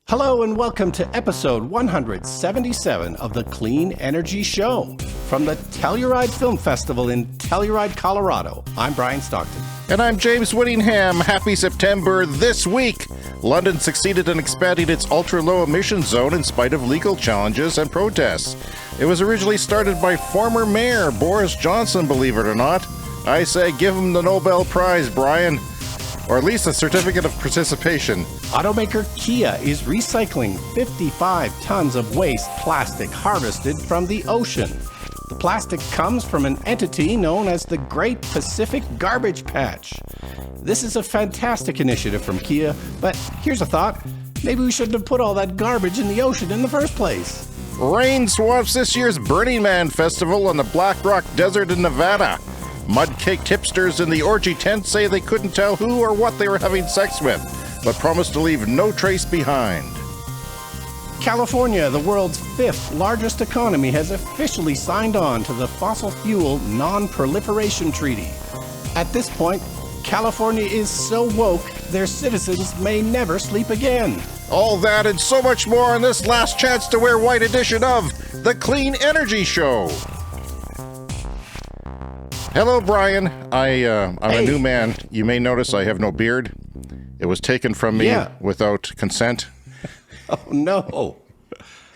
Hello and welcome to episode 177 of the Clean Energy Show from the Telluride Film Festival in Telluride, Colorado. I'm Brian Stockton. And I'm James Whittingham. Happy September. This week, London succeeded in expanding its ultra-low emission zone in spite of legal challenges and protests. It was originally started by former Mayor Boris Johnson, believe it or not. I say give him the Nobel Prize, Brian. Or at least a certificate of participation. Automaker Kia is recycling 55 tons of waste plastic harvested from the ocean. The plastic comes from an entity known as the Great Pacific Garbage Patch. This is a fantastic initiative from Kia, but here's a thought. Maybe we shouldn't have put all that garbage in the ocean in the first place. Rain swamps this year's Burning Man Festival on the Black Rock Desert in Nevada. Mud-caked hipsters in the orgy tent say they couldn't tell who or what they were having sex with, but promised to leave no trace behind. California, the world's fifth largest economy, has officially signed on to the Fossil Fuel Non-Proliferation Treaty. At this point, California is so woke, their citizens may never sleep again. All that and so much more in this last chance to wear white edition of The Clean Energy Show. Hello, Brian. I'm a new man. You may notice I have no beard. It was taken from me without consent. Oh, no.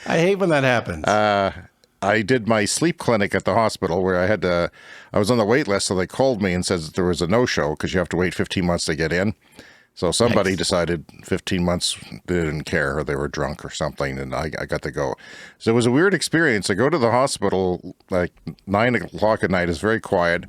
I hate when that happens. I did my sleep clinic at the hospital where I was on the wait list, so they called me and said that there was a no-show because you have to wait 15 months to get in. So somebody decided 15 months, they didn't care, or they were drunk or something, and I got to go. So it was a weird experience. I go to the hospital, like 9 o'clock at night, it's very quiet.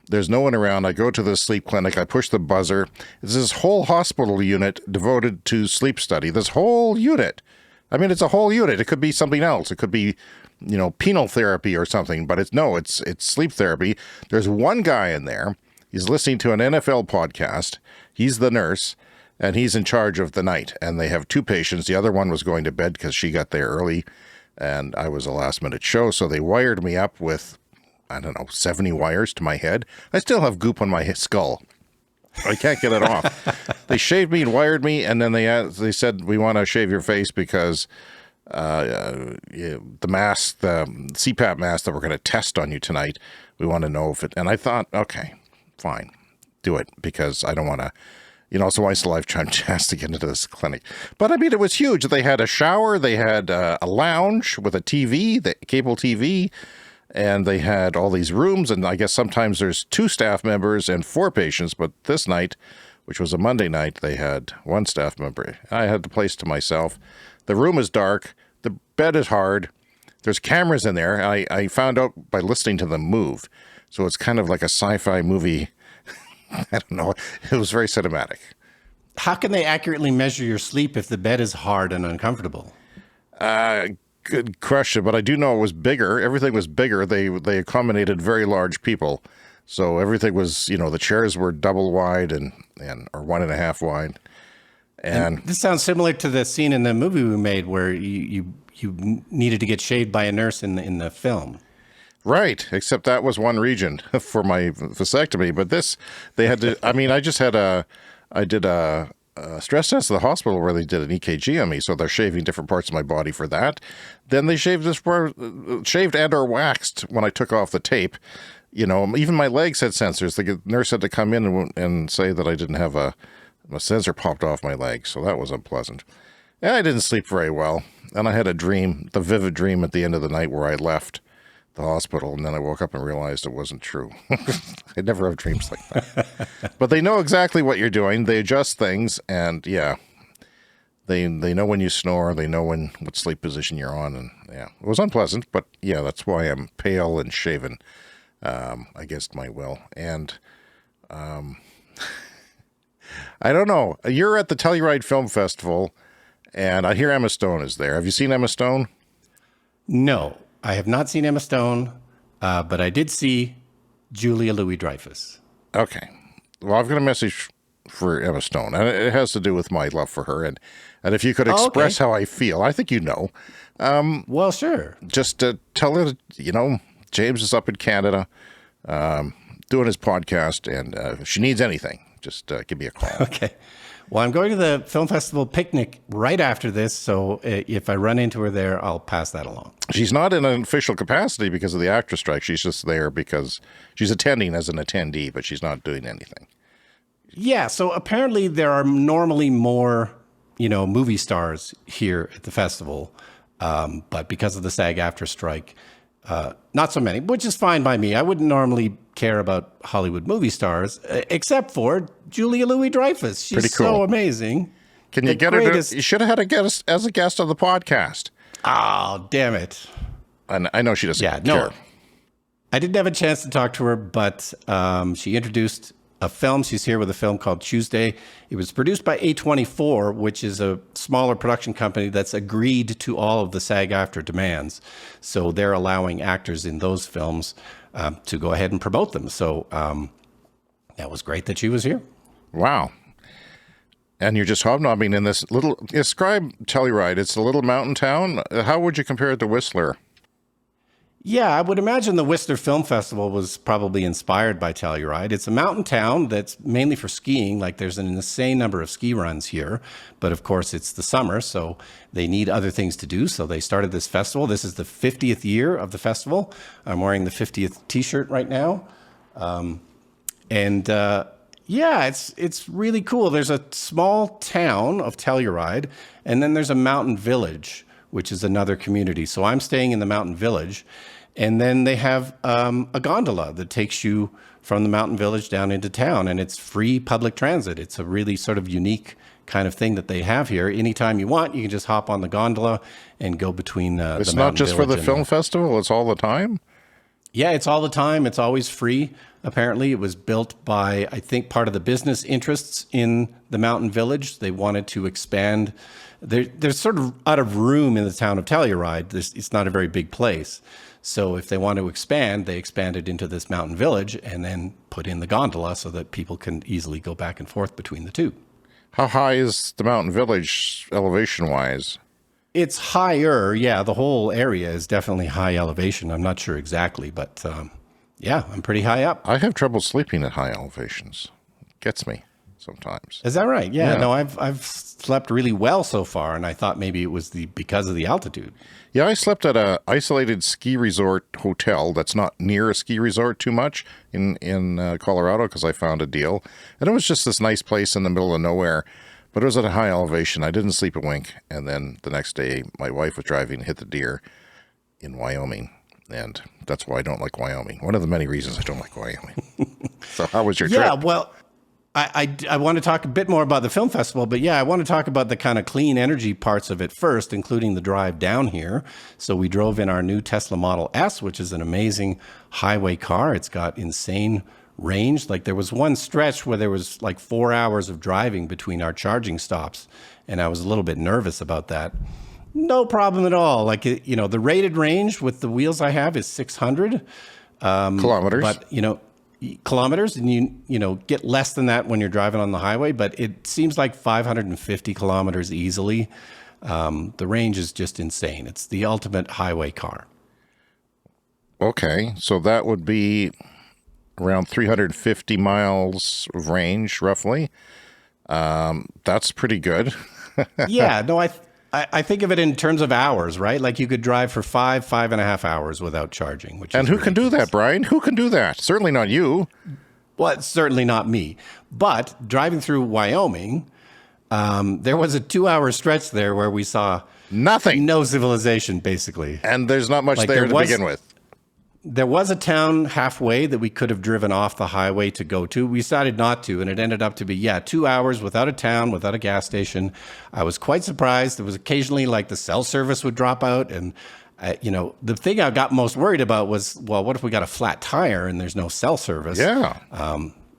There's no one around. I go to the sleep clinic, I push the buzzer. It's this whole hospital unit devoted to sleep study. This whole unit. I mean, it's a whole unit. It could be something else. It could be, penal therapy or something, but it's sleep therapy. There's one guy in there. He's listening to an NFL podcast. He's the nurse, and he's in charge of the night. And they have 2 patients. The other one was going to bed because she got there early, and I was a last-minute show. So they wired me up with, 70 wires to my head. I still have goop on my skull. I can't get it off. They shaved me and wired me, and then they said, we want to shave your face because the mask, the CPAP mask that we're going to test on you tonight, we want to know if it... And I thought, okay, fine, do it, because I don't want to, it's a once in a lifetime chance to get into this clinic. But I mean, it was huge. They had a shower, they had a lounge with a TV, the cable TV, and they had all these rooms. And I guess sometimes there's 2 staff members and 4 patients. But this night, which was a Monday night, they had 1 staff member. I had the place to myself. The room is dark. The bed is hard. There's cameras in there. I found out by listening to them move. So it's kind of like a sci-fi movie. I don't know. It was very cinematic. How can they accurately measure your sleep if the bed is hard and uncomfortable? Good question, but I do know it was bigger. Everything was bigger. They accommodated very large people. So everything was, the chairs were double wide or 1.5 wide. And this sounds similar to the scene in the movie we made where you needed to get shaved by a nurse in the film. Right, except that was one region for my vasectomy. But this, they had to, I did a stress test at the hospital where they did an EKG on me. So they're shaving different parts of my body for that. Then they shaved and or waxed when I took off the tape. Even my legs had sensors. The nurse had to come in and say that I didn't have a sensor popped off my leg. So that was unpleasant. And I didn't sleep very well. And I had a dream, the vivid dream at the end of the night where I left the hospital, and then I woke up and realized it wasn't true. I never have dreams like that. But they know exactly what you're doing. They adjust things, and they know when you snore. They know what sleep position you're on, and it was unpleasant. But that's why I'm pale and shaven against my will. And I don't know. You're at the Telluride Film Festival, and I hear Emma Stone is there. Have you seen Emma Stone? No. I have not seen Emma Stone, but I did see Julia Louis-Dreyfus. Okay. Well, I've got a message for Emma Stone, and it has to do with my love for her. And if you could express how I feel, I think you know. Well, sure. Just tell her, James is up in Canada doing his podcast, and if she needs anything, just give me a call. Okay. Well, I'm going to the film festival picnic right after this, so if I run into her there, I'll pass that along. She's not in an official capacity because of the actor strike. She's just there because she's attending as an attendee, but she's not doing anything. Yeah, so apparently there are normally more, movie stars here at the festival, but because of the SAG-AFTRA strike, not so many, which is fine by me. I wouldn't normally care about Hollywood movie stars, except for Julia Louis-Dreyfus. She's Pretty cool. So amazing. Can you get her? You should have had a guest as a guest on the podcast. Oh, damn it! And I know she doesn't care. No, I didn't have a chance to talk to her, but she introduced a film. She's here with a film called Tuesday. It was produced by A24, which is a smaller production company that's agreed to all of the SAG-AFTRA demands. So they're allowing actors in those films to go ahead and promote them. So that was great that she was here. Wow. And you're just hobnobbing in this little, describe Telluride. It's a little mountain town. How would you compare it to Whistler? Yeah, I would imagine the Whistler Film Festival was probably inspired by Telluride. It's a mountain town that's mainly for skiing. Like there's an insane number of ski runs here. But of course, it's the summer, so they need other things to do. So they started this festival. This is the 50th year of the festival. I'm wearing the 50th t-shirt right now. Yeah, it's really cool. There's a small town of Telluride, and then there's a mountain village, which is another community. So I'm staying in the mountain village, and then they have a gondola that takes you from the mountain village down into town, and it's free public transit. It's a really sort of unique kind of thing that they have here. Anytime you want, you can just hop on the gondola and go between the It's not just for the film festival, it's all the time? Yeah, it's all the time. It's always free. Apparently, it was built by, I think, part of the business interests in the mountain village. They wanted to expand. They're sort of out of room in the town of Telluride. It's not a very big place. So if they want to expand, they expanded into this mountain village and then put in the gondola so that people can easily go back and forth between the two. How high is the mountain village elevation-wise? It's higher. Yeah, the whole area is definitely high elevation. I'm not sure exactly, but yeah, I'm pretty high up. I have trouble sleeping at high elevations. It gets me sometimes. Is that right? Yeah. No, I've slept really well so far, and I thought maybe it was because of the altitude. Yeah, I slept at a isolated ski resort hotel that's not near a ski resort too much in Colorado because I found a deal. And it was just this nice place in the middle of nowhere, but it was at a high elevation. I didn't sleep a wink. And then the next day, my wife was driving and hit the deer in Wyoming. And that's why I don't like Wyoming. One of the many reasons I don't like Wyoming. So how was your trip? Yeah, well, I want to talk a bit more about the film festival, but yeah, I want to talk about the kind of clean energy parts of it first, including the drive down here. So we drove in our new Tesla Model S, which is an amazing highway car. It's got insane range. Like there was one stretch where there was like 4 hours of driving between our charging stops, and I was a little bit nervous about that. No problem at all. Like, the rated range with the wheels I have is 600 kilometers. But, kilometers, and you get less than that when you're driving on the highway, but it seems like 550 kilometers easily. The range is just insane. It's the ultimate highway car. Okay, so that would be around 350 miles of range, roughly. That's pretty good. Yeah, no, I think of it in terms of hours, right? Like you could drive for 5.5 hours without charging. And who can do that, Brian? Who can do that? Certainly not you. Well, it's certainly not me. But driving through Wyoming, there was a 2-hour stretch there where we saw nothing, no civilization, basically. And there's not much there to begin with. There was a town halfway that we could have driven off the highway to go to. We decided not to, and it ended up to be, 2 hours without a town, without a gas station. I was quite surprised. There was occasionally like the cell service would drop out. And, the thing I got most worried about was, well, what if we got a flat tire and there's no cell service? Yeah.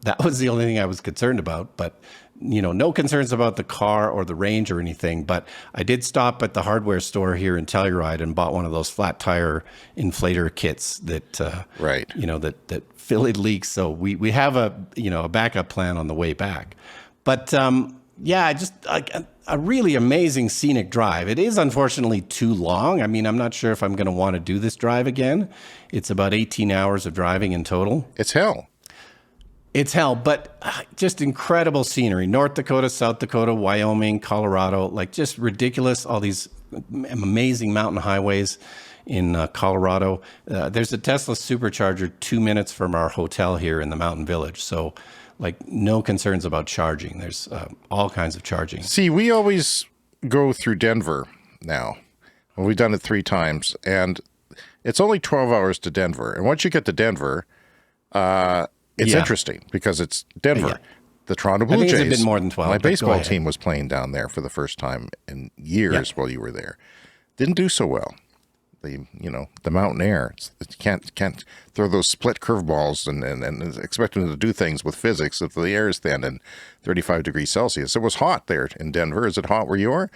That was the only thing I was concerned about. But, no concerns about the car or the range or anything. But I did stop at the hardware store here in Telluride and bought one of those flat tire inflator kits that, right. That fill in leaks. So we have a backup plan on the way back. But just a really amazing scenic drive. It is unfortunately too long. I mean, I'm not sure if I'm going to want to do this drive again. It's about 18 hours of driving in total. It's hell. It's hell, but just incredible scenery. North Dakota, South Dakota, Wyoming, Colorado, like just ridiculous. All these amazing mountain highways in Colorado. There's a Tesla supercharger 2 minutes from our hotel here in the mountain village. So like no concerns about charging. There's all kinds of charging. See, we always go through Denver now. Well, we've done it 3 times, and it's only 12 hours to Denver. And once you get to Denver, it's interesting because it's Denver. Yeah. The Toronto Blue Jays. Jays. It's a bit more than 12. My baseball team was playing down there for the first time in years while you were there. Didn't do so well. The mountain air. You can't throw those split curveballs and expect them to do things with physics if the air is thin and 35 degrees Celsius. It was hot there in Denver. Is it hot where you are?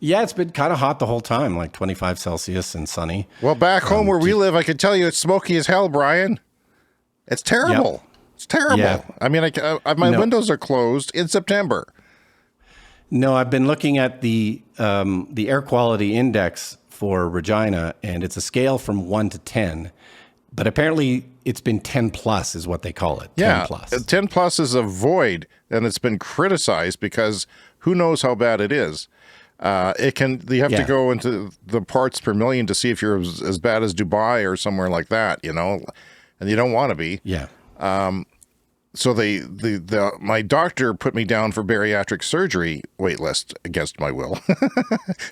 Yeah, it's been kind of hot the whole time, like 25 Celsius and sunny. Well, back home where we live, I can tell you it's smoky as hell, Brian. It's terrible. Yep. It's terrible. Yeah. I mean, my windows are closed in September. No, I've been looking at the air quality index for Regina, and it's a scale from 1 to 10. But apparently it's been 10 plus is what they call it. 10 plus. 10 plus is a void, and it's been criticized because who knows how bad it is. You have to go into the parts per million to see if you're as bad as Dubai or somewhere like that, and you don't want to be. Yeah. So my doctor put me down for bariatric surgery wait list against my will.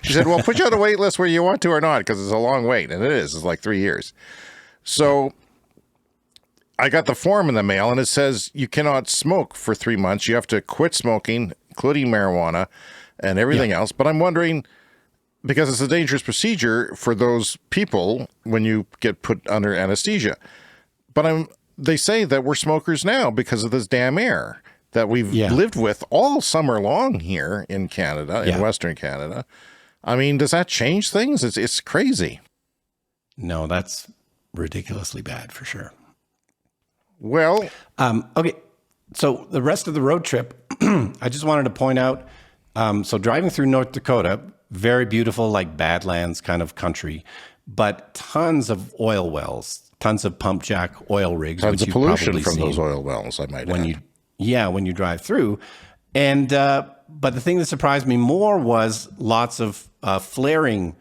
She said, well, put you on a wait list where you want to or not, because it's a long wait. And it is. It's like 3 years. So I got the form in the mail, and it says you cannot smoke for 3 months. You have to quit smoking, including marijuana and everything else. But I'm wondering, because it's a dangerous procedure for those people when you get put under anesthesia. But they say that we're smokers now because of this damn air that we've lived with all summer long here in Canada, in Western Canada. I mean, does that change things? It's crazy. No, that's ridiculously bad for sure. Well, okay. So the rest of the road trip, I just wanted to point out, so driving through North Dakota, very beautiful, like Badlands kind of country, but tons of oil wells. Tons of pump jack oil rigs. Tons of pollution from those oil wells, I might add. When you drive through. And but the thing that surprised me more was lots of flaring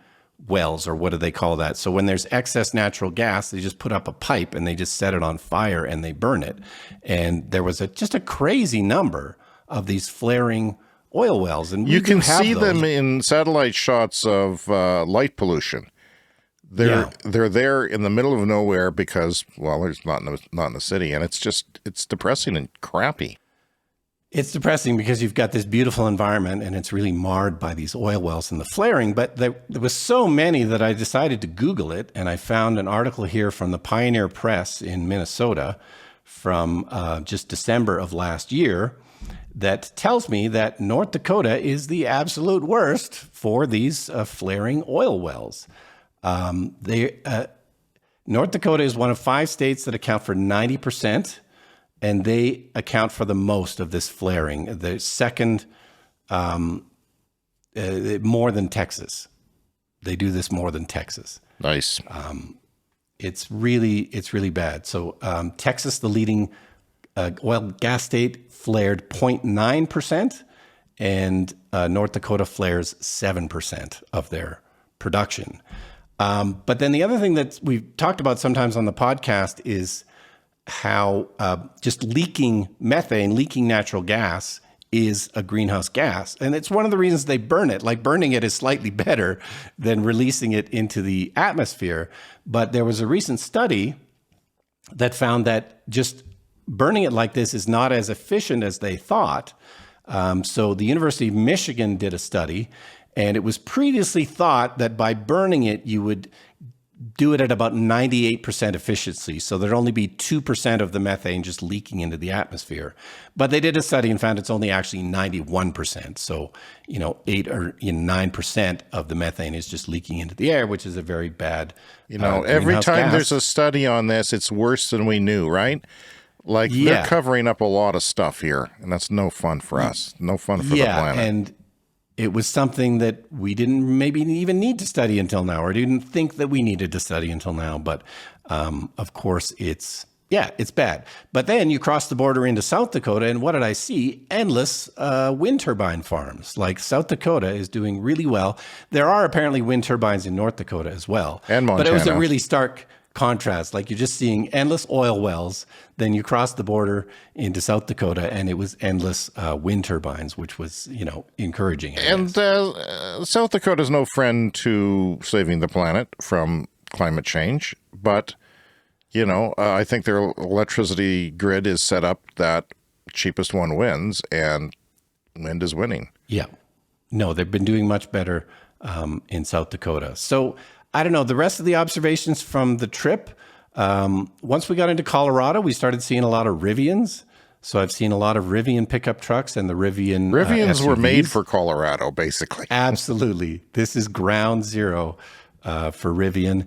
wells, or what do they call that? So when there's excess natural gas, they just put up a pipe and they just set it on fire and they burn it. And there was just a crazy number of these flaring oil wells. And you can see them in satellite shots of light pollution. They're there in the middle of nowhere because, well, there's not in the city, and it's depressing and crappy. It's depressing because you've got this beautiful environment, and it's really marred by these oil wells and the flaring. But there was so many that I decided to Google it, and I found an article here from the Pioneer Press in Minnesota from just December of last year that tells me that North Dakota is the absolute worst for these flaring oil wells. North Dakota is one of 5 states that account for 90%, and they account for the most of this flaring. The second, more than Texas. They do this more than Texas. Nice. It's really bad. So Texas, the leading oil gas state, flared 0.9%, and North Dakota flares 7% of their production. But then the other thing that we've talked about sometimes on the podcast is how just leaking methane, leaking natural gas is a greenhouse gas. And it's one of the reasons they burn it. Like, burning it is slightly better than releasing it into the atmosphere. But there was a recent study that found that just burning it like this is not as efficient as they thought. So the University of Michigan did a study, and it was previously thought that by burning it, you would do it at about 98% efficiency. So there'd only be 2% of the methane just leaking into the atmosphere. But they did a study and found it's only actually 91%. So, 8 or 9% of the methane is just leaking into the air, which is a very bad every time gas. There's a study on this, it's worse than we knew, right? Like, they're covering up a lot of stuff here, and that's no fun for us. No fun for the planet. And it was something that we didn't maybe even need to study until now, or didn't think that we needed to study until now. But of course, it's Yeah, it's bad. But then you cross the border into South Dakota, and what did I see? Endless wind turbine farms. Like South Dakota is doing really well. There are apparently wind turbines in North Dakota as well. And Montana. But it was a really stark contrast. Like you're just seeing endless oil wells. Then you cross the border into South Dakota, and it was endless wind turbines, which was, encouraging. And South Dakota is no friend to saving the planet from climate change, but I think their electricity grid is set up that cheapest one wins, and wind is winning. Yeah. No, they've been doing much better in South Dakota. So I don't know, the rest of the observations from the trip, once we got into Colorado, we started seeing a lot of Rivians. So I've seen a lot of Rivian pickup trucks and the Rivians were SUVs. made for Colorado, basically. Absolutely. This is ground zero for Rivian.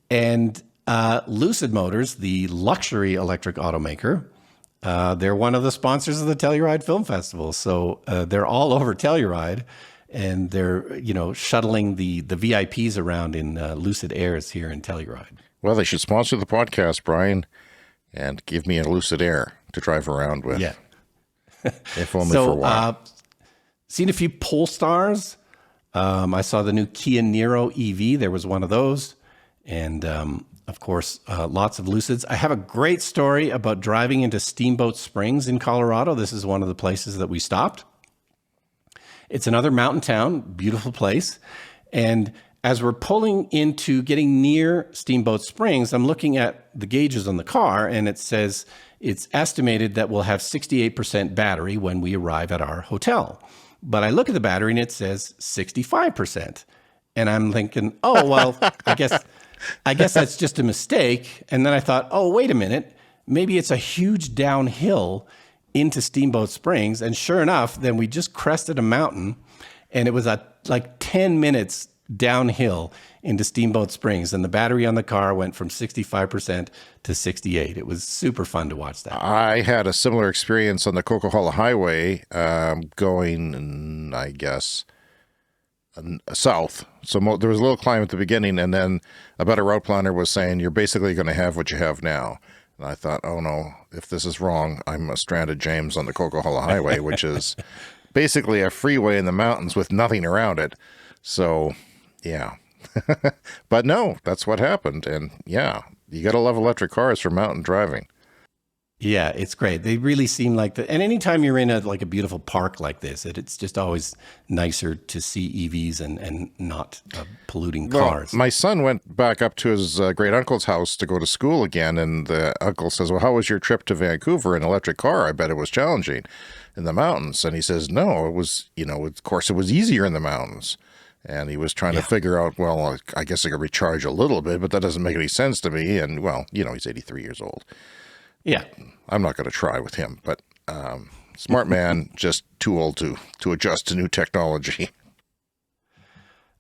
And Lucid Motors, the luxury electric automaker, they're one of the sponsors of the Telluride Film Festival. So they're all over Telluride, and they're, shuttling the VIPs around in Lucid Airs here in Telluride. Well, they should sponsor the podcast, Brian, and give me a Lucid Air to drive around with. Yeah. If only for a while. Seen a few Polestars. I saw the new Kia Niro EV. There was one of those. And of course, lots of Lucids. I have a great story about driving into Steamboat Springs in Colorado. This is one of the places that we stopped. It's another mountain town, beautiful place. And as we're pulling into getting near Steamboat Springs, I'm looking at the gauges on the car, and it says it's estimated that we'll have 68% battery when we arrive at our hotel. But I look at the battery and it says 65%. And I'm thinking, oh, well, I guess that's just a mistake. And then I thought, oh, wait a minute. Maybe it's a huge downhill into Steamboat Springs. And sure enough, then we just crested a mountain, and it was like 10 minutes downhill into Steamboat Springs. And the battery on the car went from 65% to 68%. It was super fun to watch that. I had a similar experience on the Coquihalla Highway going, I guess, south. So there was a little climb at the beginning, and then a better route planner was saying, you're basically going to have what you have now. And I thought, oh no, if this is wrong, I'm a stranded James on the Coquihalla Highway, which is basically a freeway in the mountains with nothing around it. So, yeah. But no, that's what happened. And yeah, you got to love electric cars for mountain driving. Yeah, it's great. They really seem like and anytime you're in a beautiful park like this, it's just always nicer to see EVs and not polluting cars. Well, my son went back up to his great uncle's house to go to school again, and the uncle says, well, how was your trip to Vancouver in an electric car? I bet it was challenging in the mountains. And he says, no, it was, of course it was easier in the mountains. And he was trying to figure out, well, I guess I could recharge a little bit, but that doesn't make any sense to me. And well, he's 83 years old. Yeah. I'm not going to try with him, but smart man, just too old to adjust to new technology.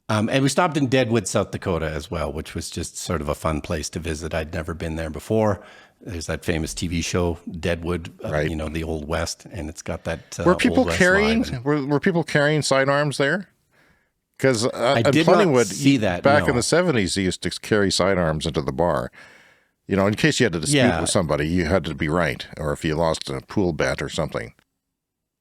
And we stopped in Deadwood, South Dakota as well, which was just sort of a fun place to visit. I'd never been there before. There's that famous TV show, Deadwood, right. The Old West, and it's got that were people Old West carrying vibe. were people carrying sidearms there? Because I did not see that. Back in the 70s, he used to carry sidearms into the bar. In case you had a dispute with somebody, you had to be right, or if you lost a pool bet or something.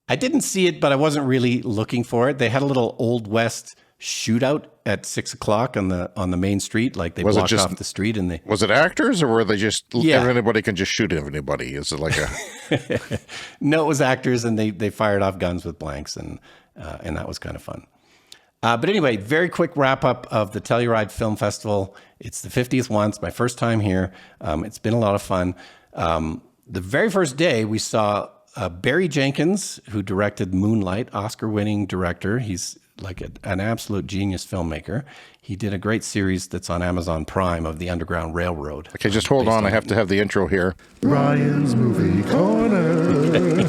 I didn't see it, but I wasn't really looking for it. They had a little Old West shootout at 6:00 on the main street. Like they blocked off the street, and was it actors, or were they just anybody can just shoot anybody? Is it like a? No, it was actors, and they fired off guns with blanks, and that was kind of fun. But anyway, very quick wrap up of the Telluride Film Festival. It's the 50th one. It's my first time here. It's been a lot of fun. The very first day we saw Barry Jenkins, who directed Moonlight, Oscar-winning director. He's like an absolute genius filmmaker. He did a great series that's on Amazon Prime of the Underground Railroad. Okay, just hold on. I have to have the intro here. Ryan's Movie Corner.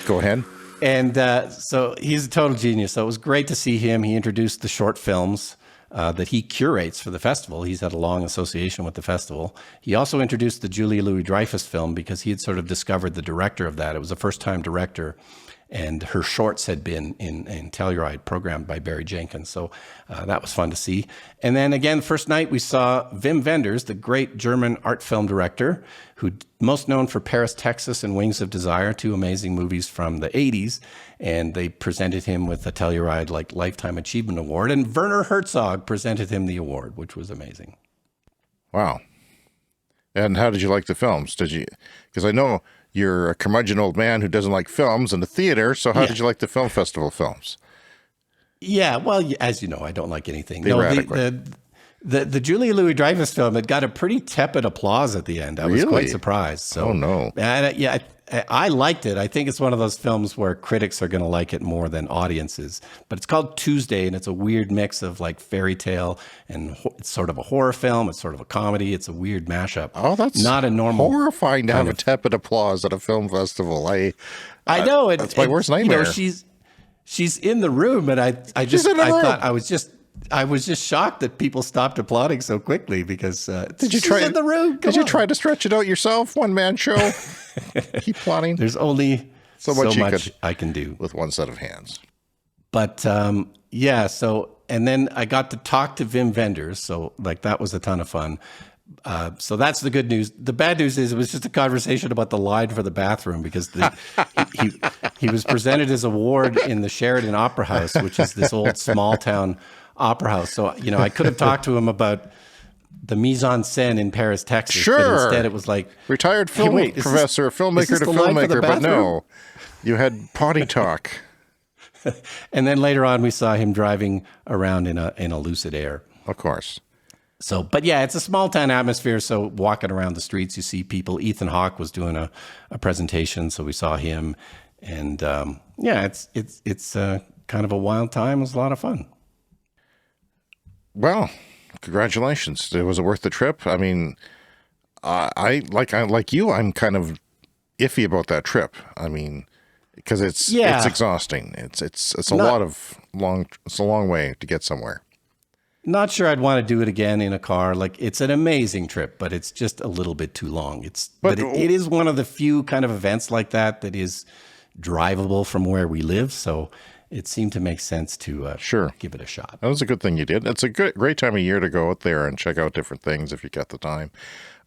Go ahead. And so he's a total genius. So it was great to see him. He introduced the short films that he curates for the festival. He's had a long association with the festival. He also introduced the Julia Louis-Dreyfus film because he had sort of discovered the director of that. It was a first-time director. and her shorts had been in Telluride, programmed by Barry Jenkins. So that was fun to see. And then again, first night we saw Wim Wenders, the great German art film director, who most known for Paris, Texas and Wings of Desire, 2 amazing movies from the 80s. And they presented him with a Telluride Lifetime Achievement Award. And Werner Herzog presented him the award, which was amazing. Wow. And how did you like the films? Because I know you're a curmudgeon old man who doesn't like films and the theater. So how did you like the film festival films? Yeah, well, as you know, I don't like anything. The Julia Louis-Dreyfus film, it got a pretty tepid applause at the end. I was quite surprised. So, oh, no. And, I liked it. I think it's one of those films where critics are going to like it more than audiences. But it's called Tuesday, and it's a weird mix of fairy tale and it's sort of a horror film. It's sort of a comedy. It's a weird mashup. Oh, that's not a normal. Horrifying to have a tepid applause at a film festival. I know. That's my worst nightmare. She's in the room, and I thought I was just shocked that people stopped applauding so quickly because she's in the room. Did you try to stretch it out yourself? One man show. Keep plotting. There's only so much I can do with one set of hands. But so and then I got to talk to Wim Wenders, so that was a ton of fun. So that's the good news. The bad news is it was just a conversation about the line for the bathroom because he was presented his award in the Sheridan Opera House, which is this old small town opera house. So, I could have talked to him about the mise en scène in Paris, Texas. Sure. But instead it was retired film professor, filmmaker to filmmaker, but no, you had potty talk. And then later on we saw him driving around in a Lucid Air. Of course. So, but yeah, it's a small town atmosphere. So walking around the streets, you see people. Ethan Hawke was doing a presentation. So we saw him and it's kind of a wild time. It was a lot of fun. Well, congratulations. Was it worth the trip? I mean, I like you, I'm kind of iffy about that trip. I mean, because it's exhausting. It's a long way to get somewhere. Not sure I'd want to do it again in a car. It's an amazing trip, but it's just a little bit too long. But it is one of the few kind of events like that is drivable from where we live. So it seemed to make sense to give it a shot. That was a good thing you did. It's a great time of year to go out there and check out different things if you got the time.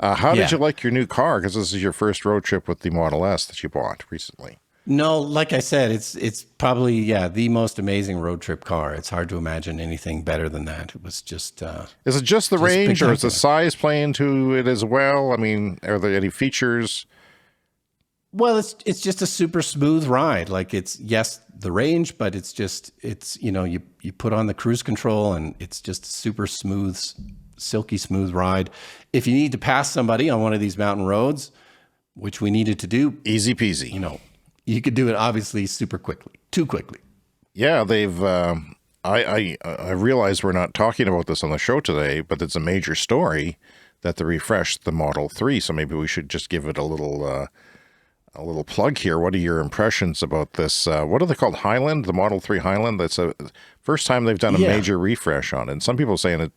How did you like your new car? Because this is your first road trip with the Model S that you bought recently. No, like I said, it's probably, the most amazing road trip car. It's hard to imagine anything better than that. It was just... is it just the range or is the size playing to it as well? I mean, are there any features? Well, it's just a super smooth ride. It's, yes, the range, but you put on the cruise control and it's just super smooth, silky smooth ride. If you need to pass somebody on one of these mountain roads, which we needed to do... Easy peasy. You could do it obviously super quickly, too quickly. Yeah, they've. I realize we're not talking about this on the show today, but it's a major story that they refreshed the Model 3. So maybe we should just give it a little plug here. What are your impressions about this? What are they called? Highland, the Model 3 Highland. That's the first time they've done a major refresh on it. And some people are saying it.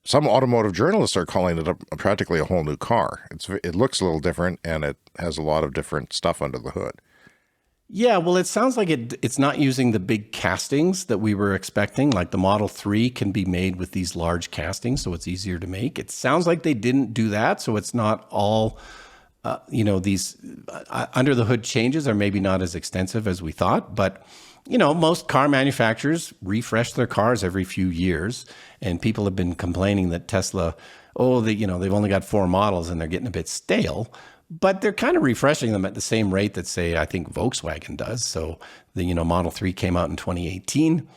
Some automotive journalists are calling it practically a whole new car. It looks a little different, and it has a lot of different stuff under the hood. Yeah, well, it sounds like it's not using the big castings that we were expecting. Like the Model 3 can be made with these large castings, so it's easier to make. It sounds like they didn't do that, so it's not all, these under the hood changes are maybe not as extensive as we thought. But, most car manufacturers refresh their cars every few years, and people have been complaining that Tesla, they've only got 4 models and they're getting a bit stale. But they're kind of refreshing them at the same rate that, say, I think Volkswagen does. So the Model 3 came out in 2018,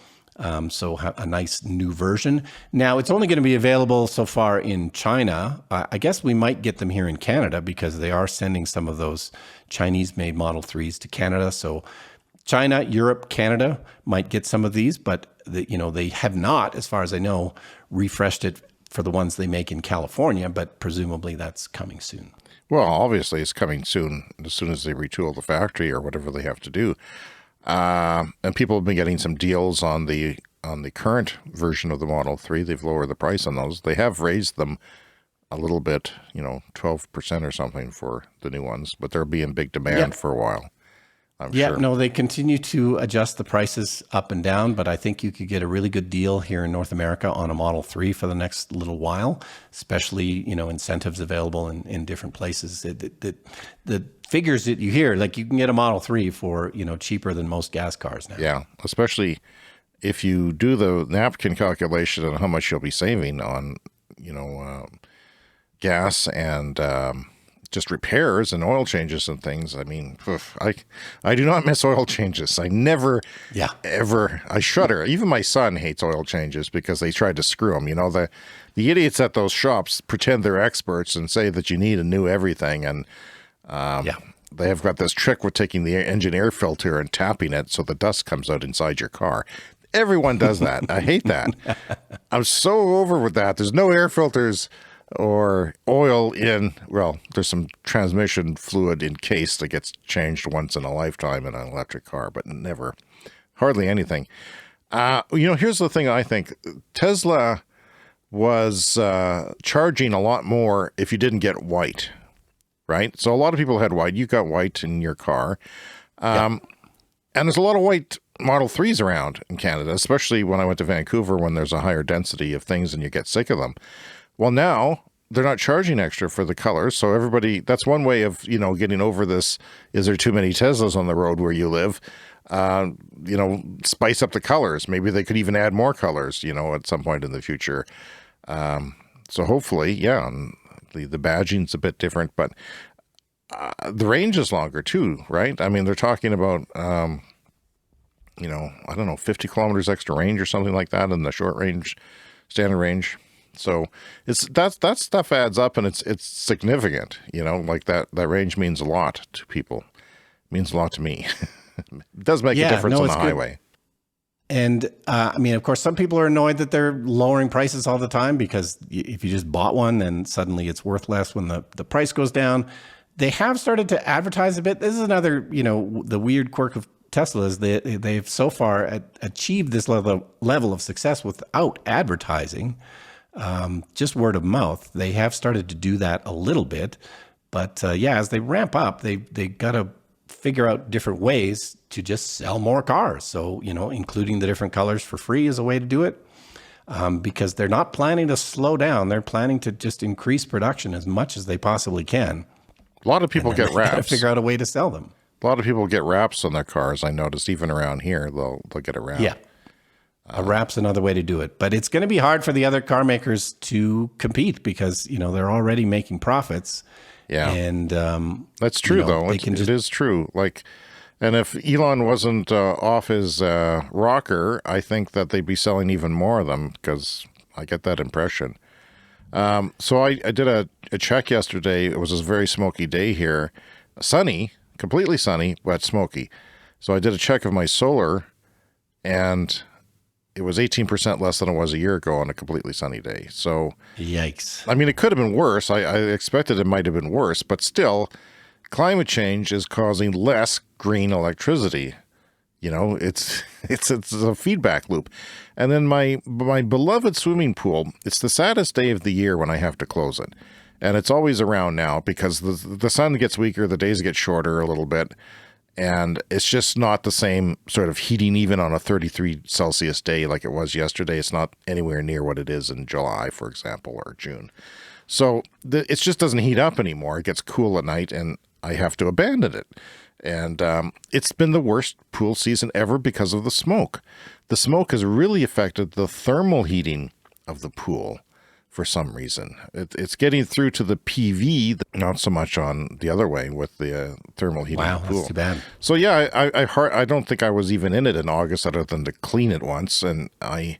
so a nice new version. Now, it's only going to be available so far in China. I guess we might get them here in Canada because they are sending some of those Chinese-made Model 3s to Canada. So China, Europe, Canada might get some of these, but they have not, as far as I know, refreshed it for the ones they make in California, but presumably that's coming soon. Well, obviously it's coming soon, as soon as they retool the factory or whatever they have to do. And people have been getting some deals on the current version of the Model 3. They've lowered the price on those. They have raised them a little bit, 12% or something for the new ones, but they'll be in big demand for a while. I'm Yeah, sure. no, they continue to adjust the prices up and down, but I think you could get a really good deal here in North America on a Model 3 for the next little while, especially, incentives available in different places. The figures that you hear, like you can get a Model 3 for, cheaper than most gas cars now. Yeah, especially if you do the napkin calculation on how much you'll be saving on, gas and just repairs and oil changes and things. I mean, I do not miss oil changes. I never, Yeah. ever, I shudder. Even my son hates oil changes because they tried to screw him. The idiots at those shops pretend they're experts and say that you need a new everything. And Yeah. they have got this trick with taking the engine air filter and tapping it so the dust comes out inside your car. Everyone does that. I hate that. I'm so over with that. There's no air filters or oil in, well, there's some transmission fluid encased that gets changed once in a lifetime in an electric car, but never, hardly anything. Here's the thing I think. Tesla was charging a lot more if you didn't get white, right? So a lot of people had white. You got white in your car. And there's a lot of white Model 3s around in Canada, especially when I went to Vancouver when there's a higher density of things and you get sick of them. Well, now they're not charging extra for the colors. So everybody, that's one way of, getting over this. Is there too many Teslas on the road where you live? Spice up the colors. Maybe they could even add more colors, at some point in the future. So hopefully, yeah, the badging's a bit different, but the range is longer too, right? I mean, they're talking about, I don't know, 50 kilometers extra range or something like that in the short range, standard range. So that stuff adds up and it's significant, like that range means a lot to people. It means a lot to me. It does make a difference on the highway. And of course, some people are annoyed that they're lowering prices all the time because if you just bought one, then suddenly it's worth less when the price goes down. They have started to advertise a bit. This is another, the weird quirk of Tesla is they've so far achieved this level of success without advertising. Just word of mouth. They have started to do that a little bit, but as they ramp up, they got to figure out different ways to just sell more cars. So, including the different colors for free is a way to do it, because they're not planning to slow down. They're planning to just increase production as much as they possibly can. A lot of people get wraps. Got to figure out a way to sell them. A lot of people get wraps on their cars. I noticed even around here, they'll get a wrap. Yeah. A wrap's another way to do it, but it's going to be hard for the other car makers to compete because, they're already making profits. Yeah. And, that's true though. It is true. And if Elon wasn't off his rocker, I think that they'd be selling even more of them because I get that impression. So I did a check yesterday. It was a very smoky day here. Sunny, completely sunny, but smoky. So I did a check of my solar and it was 18% less than it was a year ago on a completely sunny day. So, yikes. I mean, it could have been worse. I expected it might have been worse, but still, climate change is causing less green electricity. It's a feedback loop. And then my beloved swimming pool, it's the saddest day of the year when I have to close it. And it's always around now because the sun gets weaker, the days get shorter a little bit. And it's just not the same sort of heating even on a 33 Celsius day like it was yesterday. It's not anywhere near what it is in July, for example, or June. So it just doesn't heat up anymore. It gets cool at night and I have to abandon it. And it's been the worst pool season ever because of the smoke. The smoke has really affected the thermal heating of the pool for some reason. It's getting through to the PV, not so much on the other way with the thermal heating of the pool. That's too bad. So yeah, I don't think I was even in it in August other than to clean it once. And I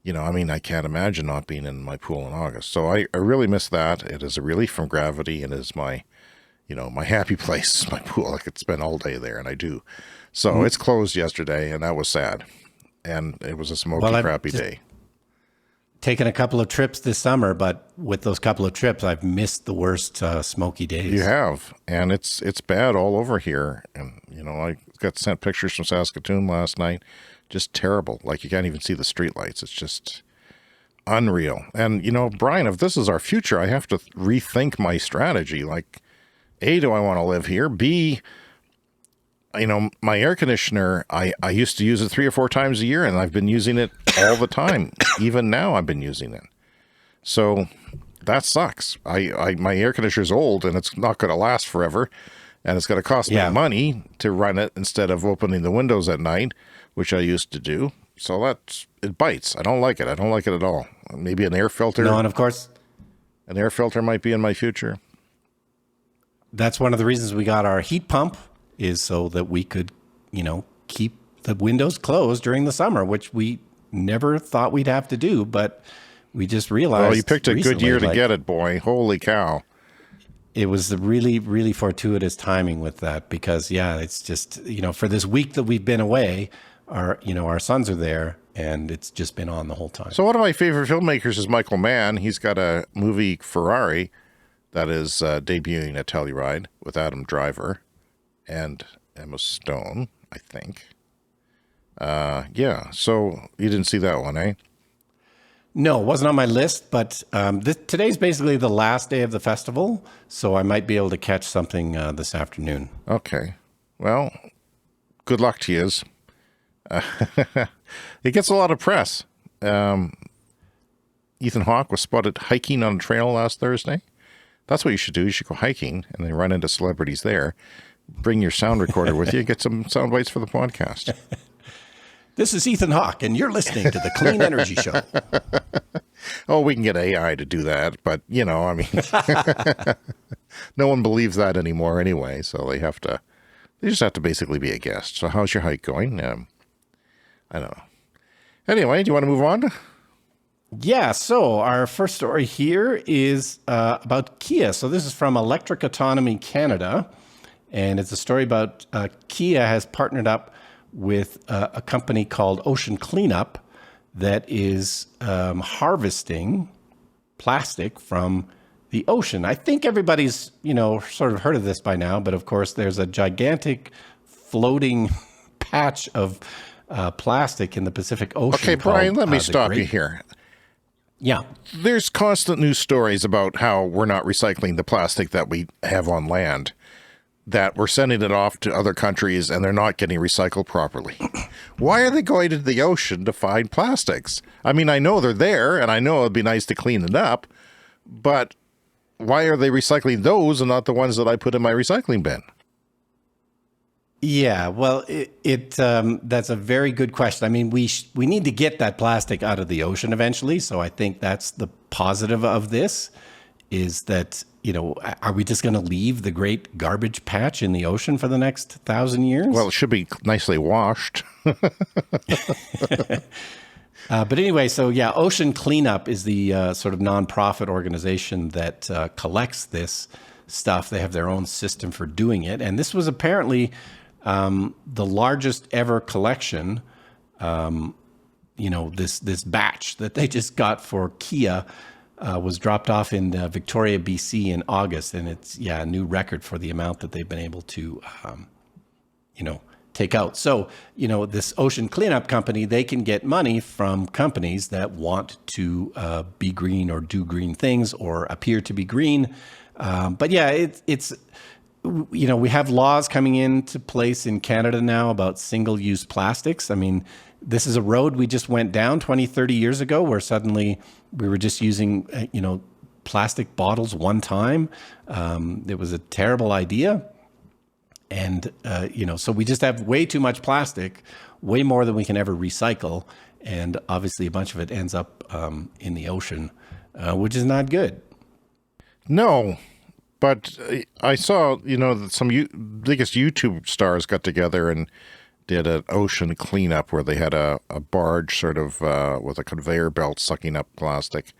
can't imagine not being in my pool in August. So I really miss that. It is a relief from gravity and is my happy place, my pool. I could spend all day there, and I do. So it's closed yesterday, and that was sad. And it was a smoky, crappy day. Taken a couple of trips this summer, but with those couple of trips, I've missed the worst smoky days. You have, and it's bad all over here. And, I got sent pictures from Saskatoon last night. Just terrible. Like, you can't even see the streetlights. It's just unreal. And, Brian, if this is our future, I have to rethink my strategy. Like, A, do I want to live here? B, my air conditioner, I used to use it 3 or 4 times a year, and I've been using it all the time. Even now I've been using it. So that sucks. My air conditioner's old, and it's not going to last forever, and it's going to cost me money to run it instead of opening the windows at night, which I used to do. So it bites. I don't like it. I don't like it at all. Maybe an air filter. No, and of course, an air filter might be in my future. That's one of the reasons we got our heat pump, is so that we could, keep the windows closed during the summer, which we never thought we'd have to do, but we just realized. Well, you picked a good year to get it, boy. Holy cow. It was a really, really fortuitous timing with that, because it's just, for this week that we've been away, our sons are there, and it's just been on the whole time. So one of my favorite filmmakers is Michael Mann. He's got a movie, Ferrari, that is debuting at Telluride with Adam Driver and Emma Stone, I think. So you didn't see that one, eh? No, it wasn't on my list, but today's basically the last day of the festival, so I might be able to catch something this afternoon. Okay. Well, good luck to you. It gets a lot of press. Ethan Hawke was spotted hiking on a trail last Thursday. That's what you should do. You should go hiking and then run into celebrities there. Bring your sound recorder with you. Get some sound bites for the podcast. This is Ethan Hawke, and you're listening to the Clean Energy Show. Oh, we can get AI to do that, but, no one believes that anymore anyway, so they just have to basically be a guest. So how's your hike going? I don't know. Anyway, do you want to move on? Yeah, so our first story here is about Kia. So this is from Electric Autonomy Canada, and it's a story about Kia has partnered up with a company called Ocean Cleanup that is harvesting plastic from the ocean. I think everybody's, sort of heard of this by now, but of course there's a gigantic floating patch of plastic in the Pacific Ocean. Okay, Brian, let me stop you here. Yeah. There's constant news stories about how we're not recycling the plastic that we have on land, that we're sending it off to other countries and they're not getting recycled properly. Why are they going to the ocean to find plastics? I mean, I know they're there, and I know it'd be nice to clean it up, but why are they recycling those and not the ones that I put in my recycling bin? Yeah, well, that's a very good question. I mean, we need to get that plastic out of the ocean eventually. So I think that's the positive of this, is that, are we just going to leave the great garbage patch in the ocean for the next 1,000 years? Well, it should be nicely washed. But anyway, so yeah, Ocean Cleanup is the sort of nonprofit organization that collects this stuff. They have their own system for doing it. And this was apparently the largest ever collection, this batch that they just got for Kia was dropped off in Victoria, BC in August. And it's, a new record for the amount that they've been able to, take out. So, this Ocean Cleanup company, they can get money from companies that want to be green or do green things or appear to be green. But yeah, it's we have laws coming into place in Canada now about single-use plastics. I mean, this is a road we just went down 20, 30 years ago, where suddenly we were just using, plastic bottles one time. It was a terrible idea. And, so we just have way too much plastic, way more than we can ever recycle. And obviously a bunch of it ends up in the ocean, which is not good. No. But I saw, that some biggest YouTube stars got together and did an ocean cleanup where they had a barge sort of with a conveyor belt sucking up plastic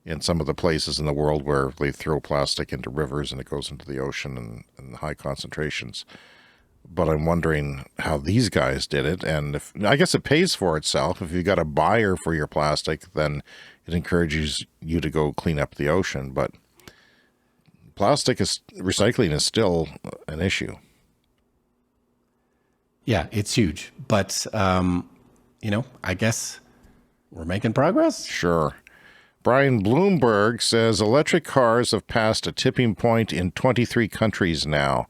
in some of the places in the world where they throw plastic into rivers and it goes into the ocean in high concentrations. But I'm wondering how these guys did it. And I guess it pays for itself. If you got a buyer for your plastic, then it encourages you to go clean up the ocean. But recycling is still an issue. Yeah, it's huge. But, I guess we're making progress. Sure. Brian Bloomberg says electric cars have passed a tipping point in 23 countries now.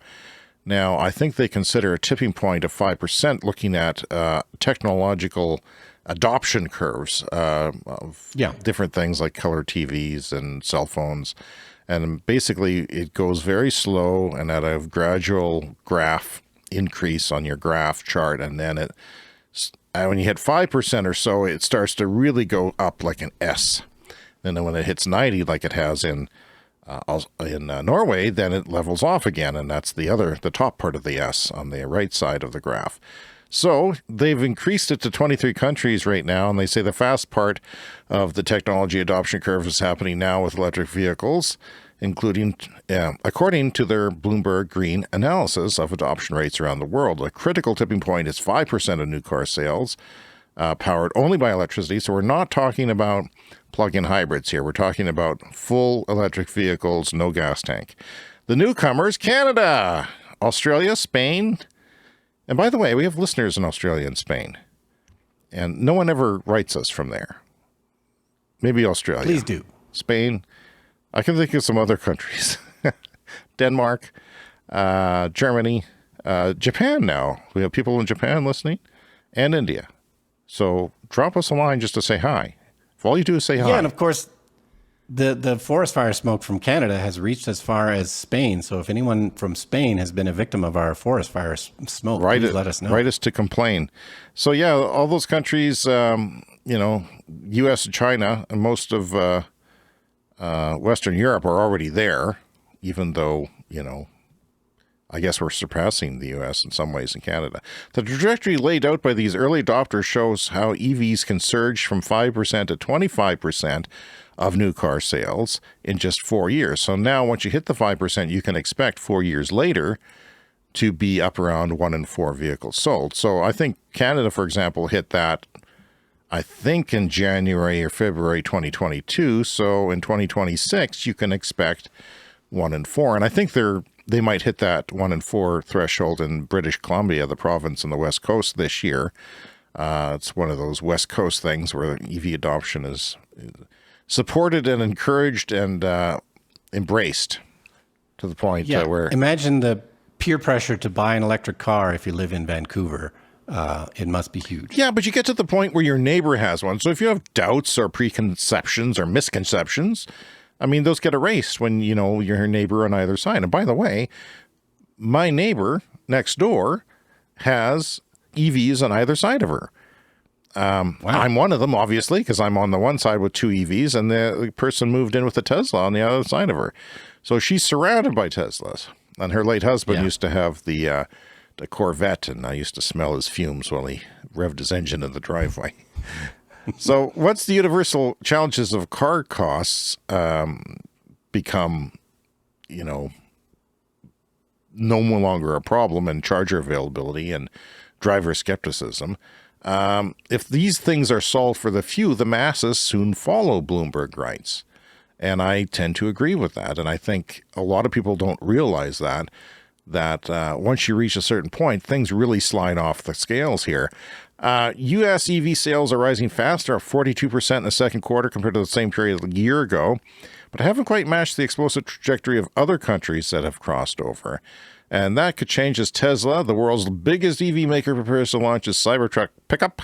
Now, I think they consider a tipping point of 5% looking at technological adoption curves of different things like color TVs and cell phones. And basically, it goes very slow and at a gradual graph increase on your graph chart. And then when you hit 5% or so, it starts to really go up like an S. And then when it hits 90, like it has in Norway, then it levels off again, and that's the top part of the S on the right side of the graph. So they've increased it to 23 countries right now, and they say the fast part of the technology adoption curve is happening now with electric vehicles, including, according to their Bloomberg Green analysis of adoption rates around the world. A critical tipping point is 5% of new car sales powered only by electricity. So we're not talking about plug-in hybrids here. We're talking about full electric vehicles, no gas tank. The newcomers, Canada, Australia, Spain. And by the way, we have listeners in Australia and Spain. And no one ever writes us from there. Maybe Australia. Please do. Spain. I can think of some other countries. Denmark, Germany, Japan now. We have people in Japan listening, and India. So drop us a line just to say hi. If all you do is say hi. Yeah, and of course, the forest fire smoke from Canada has reached as far as Spain. So if anyone from Spain has been a victim of our forest fire smoke, please let us know. Write us to complain. So yeah, all those countries, U.S. and China, and most of Western Europe are already there, even though, I guess we're surpassing the U.S. in some ways in Canada. The trajectory laid out by these early adopters shows how EVs can surge from 5% to 25% of new car sales in just 4 years. So now once you hit the 5%, you can expect 4 years later to be up around 1 in 4 vehicles sold. So I think Canada, for example, hit that, I think, in January or February 2022. So in 2026, you can expect 1 in 4. And I think they might hit that 1 in 4 threshold in British Columbia, the province on the West Coast this year. It's one of those West Coast things where EV adoption is supported and encouraged and embraced to the point where... Imagine the peer pressure to buy an electric car if you live in Vancouver. It must be huge. Yeah, but you get to the point where your neighbor has one. So if you have doubts or preconceptions or misconceptions, I mean, those get erased when, your neighbor on either side. And by the way, my neighbor next door has EVs on either side of her. Wow. I'm one of them, obviously, because I'm on the one side with 2 EVs, and the person moved in with a Tesla on the other side of her. So she's surrounded by Teslas. And her late husband used to have the Corvette, and I used to smell his fumes while he revved his engine in the driveway. So once the universal challenges of car costs become, no longer a problem, and charger availability and driver skepticism, if these things are solved for the few, the masses soon follow, Bloomberg writes. And I tend to agree with that. And I think a lot of people don't realize that once you reach a certain point, things really slide off the scales here. U.S. EV sales are rising faster, up 42% in the second quarter compared to the same period a year ago, but haven't quite matched the explosive trajectory of other countries that have crossed over. And that could change as Tesla, the world's biggest EV maker, prepares to launch its Cybertruck pickup,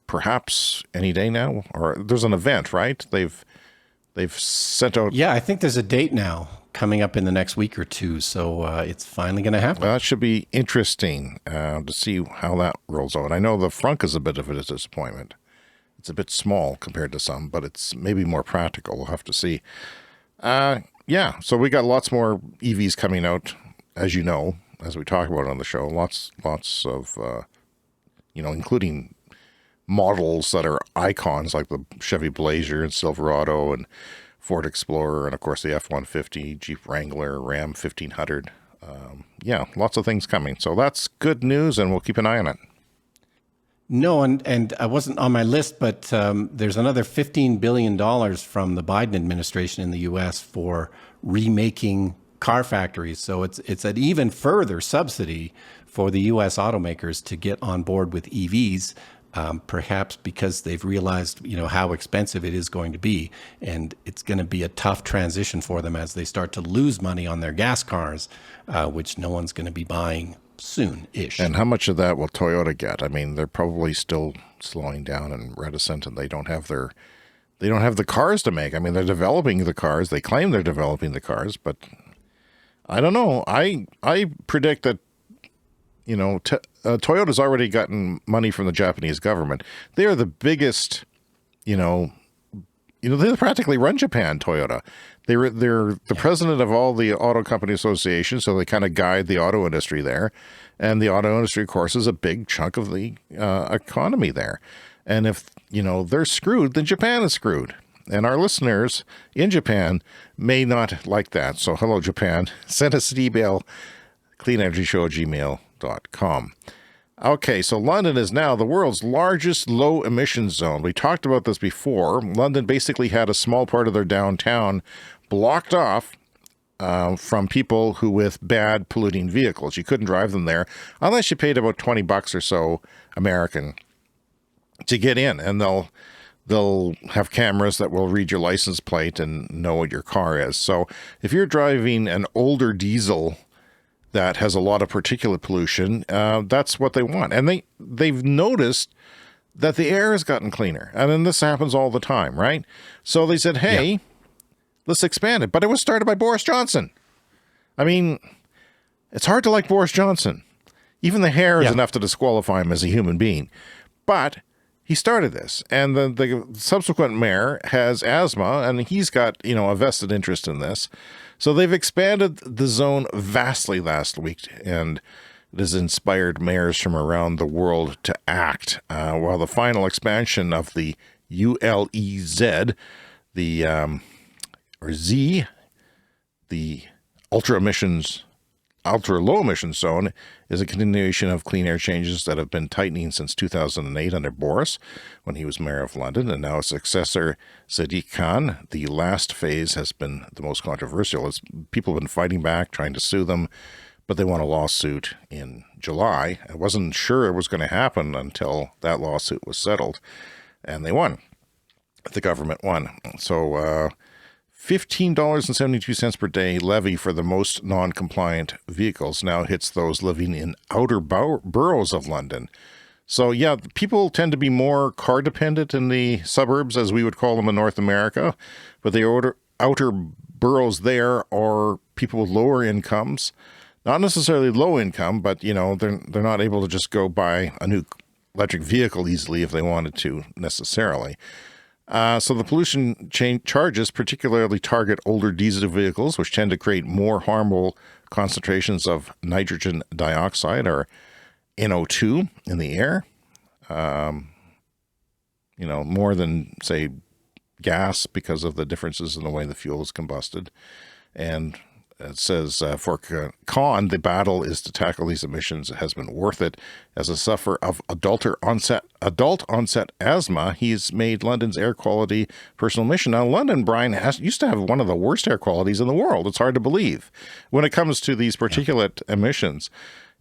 perhaps any day now. Or there's an event, right? They've sent out... Yeah, I think there's a date now coming up in the next week or two, so it's finally going to happen. Well, that should be interesting to see how that rolls out. I know the frunk is a bit of a disappointment. It's a bit small compared to some, but it's maybe more practical. We'll have to see. So we got lots more EVs coming out, as you know, as we talk about on the show. Lots of, including models that are icons like the Chevy Blazer and Silverado and Ford Explorer, and of course the F-150, Jeep Wrangler, Ram 1500. Lots of things coming. So that's good news, and we'll keep an eye on it. No, and I wasn't on my list, but there's another $15 billion from the Biden administration in the U.S. for remaking car factories. So it's an even further subsidy for the U.S. automakers to get on board with EVs. perhaps because they've realized, how expensive it is going to be. And it's going to be a tough transition for them as they start to lose money on their gas cars, which no one's going to be buying soon-ish. And how much of that will Toyota get? I mean, they're probably still slowing down and reticent, and they don't have the cars to make. I mean, they're developing the cars. They claim they're developing the cars, but I don't know. I predict that, Toyota's already gotten money from the Japanese government. They are the biggest, they practically run Japan, Toyota. They're the president of all the auto company associations, so they kind of guide the auto industry there. And the auto industry, of course, is a big chunk of the economy there. And if, they're screwed, then Japan is screwed. And our listeners in Japan may not like that. So hello, Japan. Send us an email, cleanenergyshow@gmail.com. Okay, so London is now the world's largest low-emission zone. We talked about this before. London basically had a small part of their downtown blocked off from people who with bad polluting vehicles. You couldn't drive them there unless you paid about $20 or so American to get in, and they'll have cameras that will read your license plate and know what your car is. So if you're driving an older diesel that has a lot of particulate pollution, that's what they want. And they've noticed that the air has gotten cleaner. And then this happens all the time, right? So they said, hey, let's expand it. But it was started by Boris Johnson. I mean, it's hard to like Boris Johnson. Even the hair is enough to disqualify him as a human being. But he started this, and the subsequent mayor has asthma, and he's got, a vested interest in this. So they've expanded the zone vastly last week, and it has inspired mayors from around the world to act. While the final expansion of the ULEZ, the ultra low emissions zone, is a continuation of clean air changes that have been tightening since 2008 under Boris when he was mayor of London, and now his successor Sadiq Khan. The last phase has been the most controversial. People have been fighting back, trying to sue them, but they won a lawsuit in July. I wasn't sure it was going to happen until that lawsuit was settled, and they won. The government won. So $15.72 per day levy for the most non-compliant vehicles now hits those living in outer boroughs of London. So yeah, people tend to be more car dependent in the suburbs, as we would call them in North America, but the outer boroughs there are people with lower incomes, not necessarily low income, but they're not able to just go buy a new electric vehicle easily if they wanted to necessarily. So the pollution charges particularly target older diesel vehicles, which tend to create more harmful concentrations of nitrogen dioxide, or NO2, in the air. More than, say, gas, because of the differences in the way the fuel is combusted. And it says, for Khan, the battle is to tackle these emissions. It has been worth it. As a sufferer of adult onset asthma, he's made London's air quality personal mission. Now, London, Brian, used to have one of the worst air qualities in the world. It's hard to believe when it comes to these particulate emissions.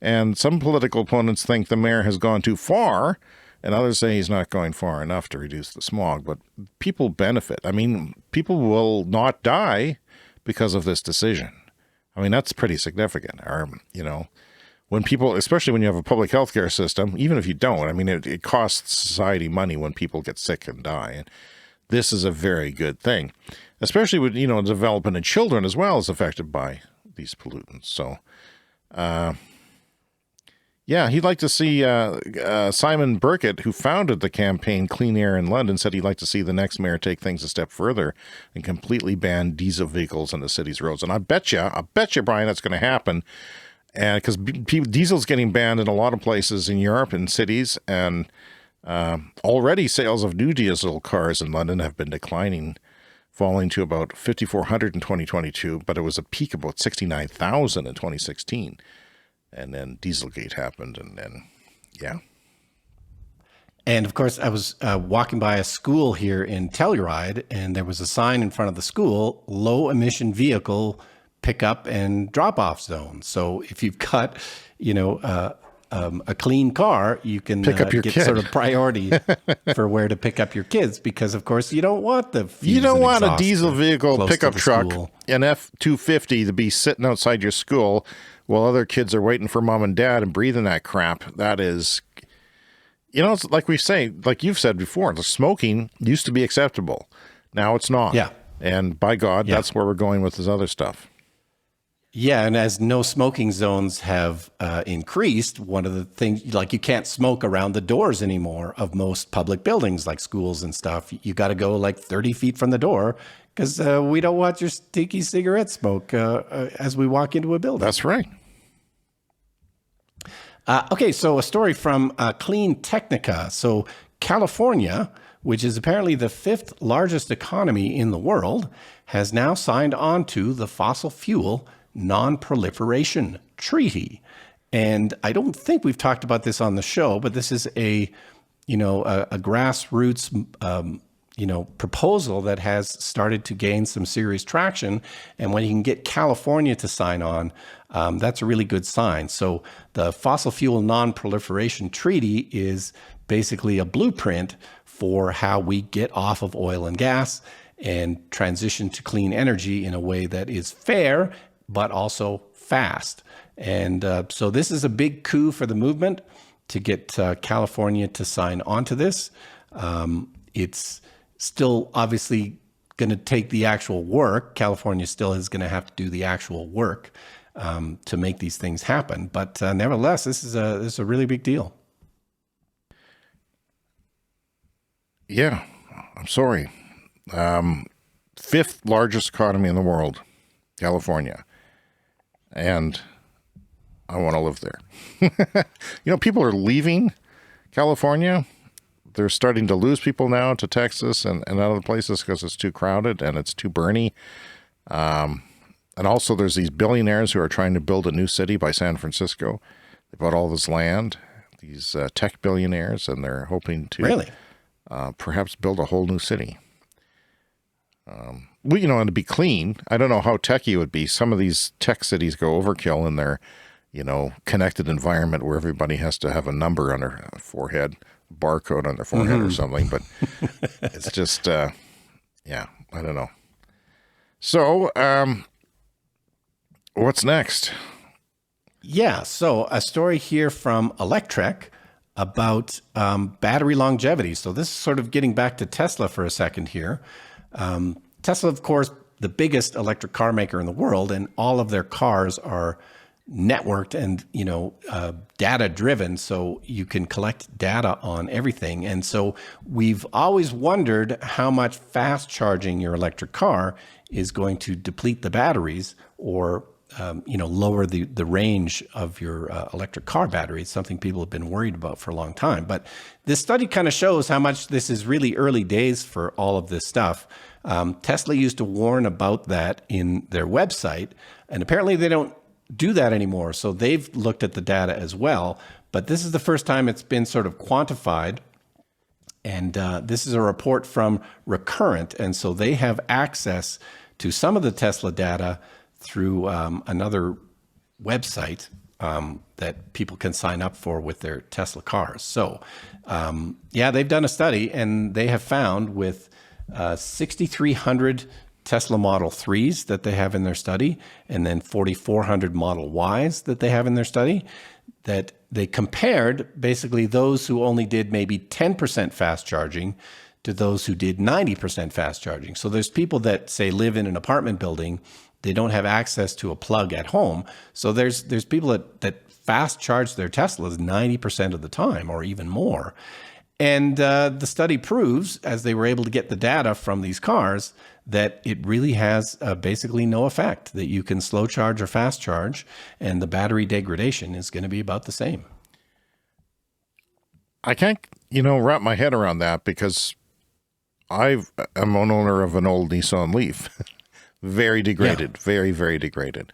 And some political opponents think the mayor has gone too far, and others say he's not going far enough to reduce the smog. But people benefit. I mean, people will not die because of this decision. I mean, that's pretty significant. When people, especially when you have a public health care system, even if you don't, I mean, it costs society money when people get sick and die. And this is a very good thing, especially with, development in children as well is affected by these pollutants. So, he'd like to see Simon Burkett, who founded the campaign Clean Air in London, said he'd like to see the next mayor take things a step further and completely ban diesel vehicles on the city's roads. And I bet you, Brian, that's going to happen. And because diesel's getting banned in a lot of places in Europe and cities, and already sales of new diesel cars in London have been declining, falling to about 5,400 in 2022, but it was a peak of about 69,000 in 2016. And then Dieselgate happened, and then, And of course, I was walking by a school here in Telluride, and there was a sign in front of the school, low emission vehicle pickup and drop off zone. So if you've got, a clean car, you can Pick up your get kid. sort of priority for where to pick up your kids, because of course you don't want the fumes You don't and want a exhaust diesel vehicle close pickup to the truck, school. an F-250 to be sitting outside your school while other kids are waiting for mom and dad and breathing that crap. That is, it's like we say, like you've said before, the smoking used to be acceptable. Now it's not. Yeah. And by God, Yeah. that's where we're going with this other stuff. Yeah, and as no smoking zones have increased, one of the things, like you can't smoke around the doors anymore of most public buildings like schools and stuff. You got to go like 30 feet from the door because we don't want your stinky cigarette smoke as we walk into a building. That's right. Okay, so a story from Clean Technica. So California, which is apparently the 5th largest economy in the world, has now signed on to the fossil fuel non-proliferation treaty. And I don't think we've talked about this on the show, but this is a grassroots, proposal that has started to gain some serious traction. And when you can get California to sign on, that's a really good sign. So the fossil fuel non-proliferation treaty is basically a blueprint for how we get off of oil and gas and transition to clean energy in a way that is fair, but also fast. And so this is a big coup for the movement to get California to sign onto this. It's still obviously going to take the actual work. California still is going to have to do the actual work to make these things happen. But nevertheless, this is a really big deal. Yeah, I'm sorry. 5th largest economy in the world, California. And I want to live there. People are leaving California. They're starting to lose people now to Texas and other places because it's too crowded and it's too burny. And also there's these billionaires who are trying to build a new city by San Francisco. They bought all this land, these tech billionaires, and they're hoping to Really? Perhaps build a whole new city. And to be clean, I don't know how techy it would be. Some of these tech cities go overkill in their, connected environment where everybody has to have a number on their forehead, barcode on their forehead or something. But it's just, I don't know. So, what's next? Yeah, so a story here from Electrek about battery longevity. So this is sort of getting back to Tesla for a second here. Tesla, of course, the biggest electric car maker in the world, and all of their cars are networked and, data driven. So you can collect data on everything. And so we've always wondered how much fast charging your electric car is going to deplete the batteries or lower the range of your electric car battery. It's something people have been worried about for a long time. But this study kind of shows how much this is really early days for all of this stuff. Tesla used to warn about that in their website, and apparently they don't do that anymore. So they've looked at the data as well. But this is the first time it's been sort of quantified. And this is a report from Recurrent. And so they have access to some of the Tesla data through another website that people can sign up for with their Tesla cars. So, they've done a study, and they have found with 6,300 Tesla Model 3s that they have in their study, and then 4,400 Model Ys that they have in their study, that they compared basically those who only did maybe 10% fast charging to those who did 90% fast charging. So there's people that, say, live in an apartment building. They don't have access to a plug at home. So there's people that fast charge their Teslas 90% of the time or even more. And the study proves, as they were able to get the data from these cars, that it really has basically no effect, that you can slow charge or fast charge, and the battery degradation is going to be about the same. I can't, wrap my head around that because I'm an owner of an old Nissan Leaf. Very degraded, very, very degraded.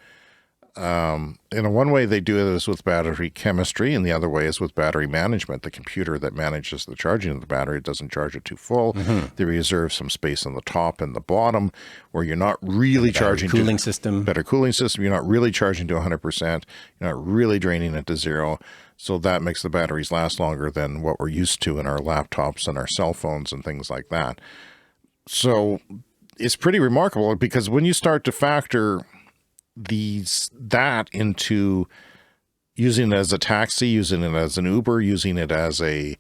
One way they do it is with battery chemistry, and the other way is with battery management. The computer that manages the charging of the battery doesn't charge it too full. They reserve some space on the top and the bottom where you're not really charging. Better cooling system. You're not really charging to 100%. You're not really draining it to zero. So that makes the batteries last longer than what we're used to in our laptops and our cell phones and things like that. So it's pretty remarkable, because when you start to factor that into using it as a taxi, using it as an Uber, using it as a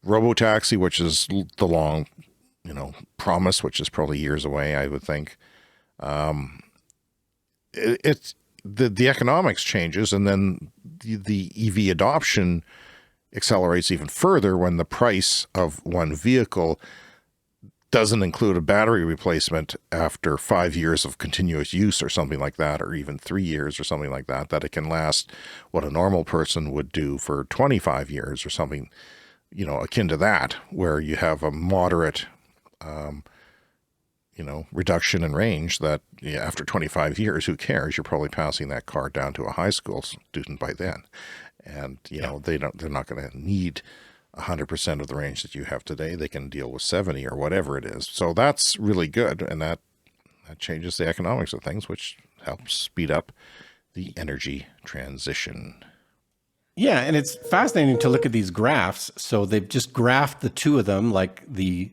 robo-taxi, which is the long, promise, which is probably years away, I would think. It's the economics changes, and then the EV adoption accelerates even further when the price of one vehicle doesn't include a battery replacement after 5 years of continuous use or something like that, or even 3 years or something like that, that it can last what a normal person would do for 25 years or something, akin to that, where you have a moderate, reduction in range that after 25 years, who cares? You're probably passing that car down to a high school student by then. And, they're not going to need 100% of the range that you have today. They can deal with 70 or whatever it is. So that's really good. And that changes the economics of things, which helps speed up the energy transition. Yeah, and it's fascinating to look at these graphs. So they've just graphed the two of them, like the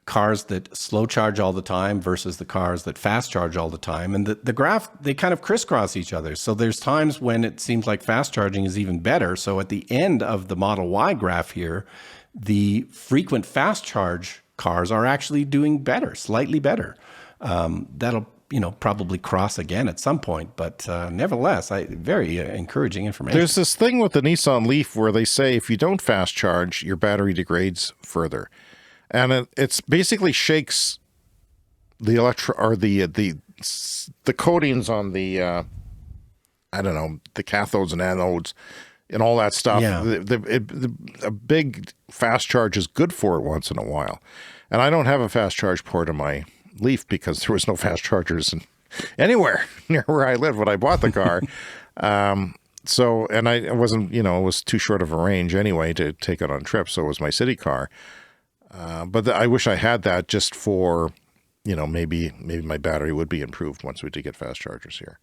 cars that slow charge all the time versus the cars that fast charge all the time. And the graph, they kind of crisscross each other. So there's times when it seems like fast charging is even better. So at the end of the Model Y graph here, the frequent fast charge cars are actually doing better, slightly better. That'll probably cross again at some point, but nevertheless, very encouraging information. There's this thing with the Nissan Leaf where they say if you don't fast charge, your battery degrades further. And it's basically shakes the the coatings on the the cathodes and anodes and all that stuff. Yeah. A big fast charge is good for it once in a while. And I don't have a fast charge port in my Leaf because there was no fast chargers anywhere near where I lived when I bought the car. So, and I wasn't, it was too short of a range anyway to take it on trips. So it was my city car. But I wish I had that just for, maybe my battery would be improved once we did get fast chargers here.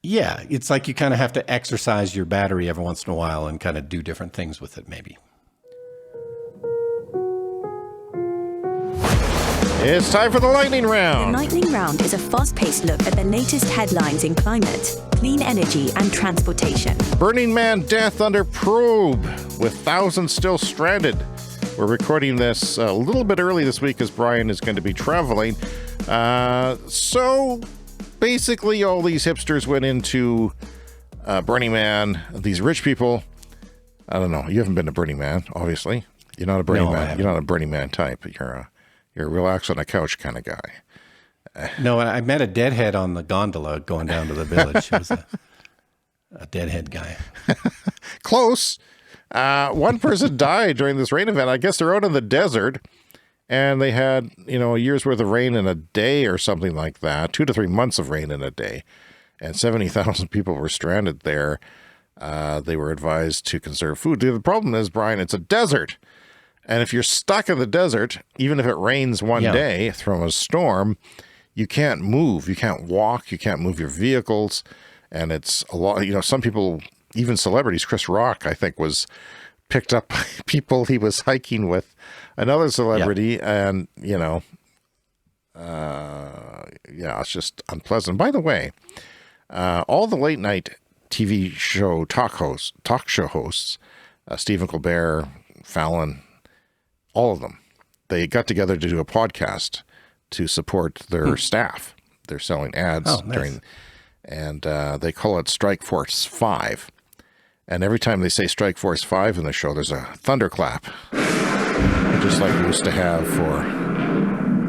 Yeah, it's like you kind of have to exercise your battery every once in a while and kind of do different things with it, maybe. It's time for the Lightning Round. The Lightning Round is a fast-paced look at the latest headlines in climate, clean energy, and transportation. Burning Man death under probe, with thousands still stranded. We're recording this a little bit early this week as Brian is going to be traveling. So basically all these hipsters went into Burning Man. These rich people, I don't know. You haven't been to Burning Man, obviously. You're not a Burning Man. You're not a Burning Man type. You're a relax on a couch kind of guy. No, I met a deadhead on the gondola going down to the village. It was a deadhead guy. Close. One person died during this rain event. I guess they're out in the desert, and they had, a year's worth of rain in a day or something like that, 2 to 3 months of rain in a day, and 70,000 people were stranded there. They were advised to conserve food. The problem is, Brian, it's a desert. And if you're stuck in the desert, even if it rains one day from a storm, you can't move. You can't walk. You can't move your vehicles. And it's a lot, some people, even celebrities, Chris Rock, I think, was picked up by people he was hiking with, another celebrity. And, it's just unpleasant. By the way, all the late night TV show talk show hosts, Stephen Colbert, Fallon, all of them, they got together to do a podcast to support their staff. They're selling ads and they call it Strike Force 5. And every time they say Strike Force 5 in the show, there's a thunderclap, just like we used to have for